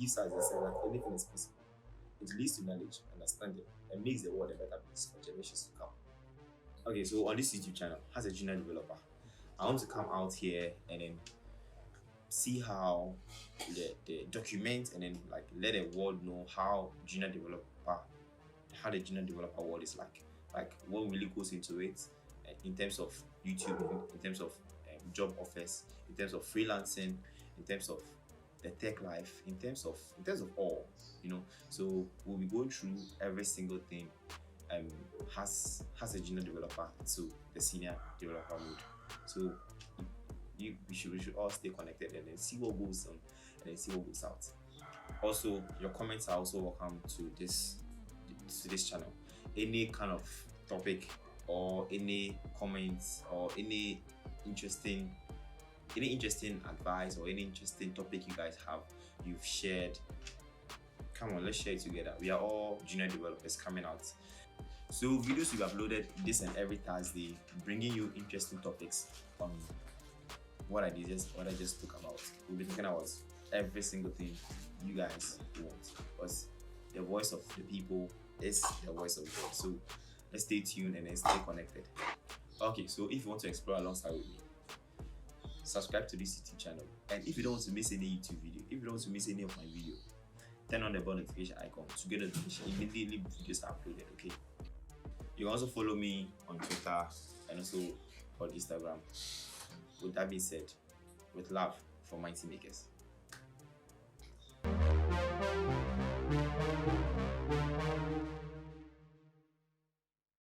gives us a sense that anything is possible. It leads to knowledge, understanding, and makes the world a better place for generations to come. Okay, so on this YouTube channel, as a junior developer, I want to come out here and then see how the document and then like let the world know how the junior developer world is like what really goes into it in terms of YouTube, in terms of job offers, in terms of freelancing, in terms of the tech life, in terms of all, So we'll be going through every single thing has a junior developer to the senior developer mode. So we should all stay connected and then see what goes on and then see what goes out. Also, your comments are also welcome to this channel. Any kind of topic or any comments or any interesting advice or any interesting topic you guys have, you've shared, come on, let's share it together. We are all junior developers coming out. So videos we've uploaded this and every Thursday, bringing you interesting topics on what I just talked about. We'll be talking about every single thing you guys want, because the voice of the people is the voice of God. So let's stay tuned and then stay connected. Okay, so if you want to explore alongside with me, subscribe to this YouTube channel. And if you don't want to miss any YouTube video, if you don't want to miss any of my video, turn on the bell notification icon to get notification immediately videos are uploaded. Okay. You can also follow me on Twitter and also on Instagram. With that being said, with love from Mighty Makers.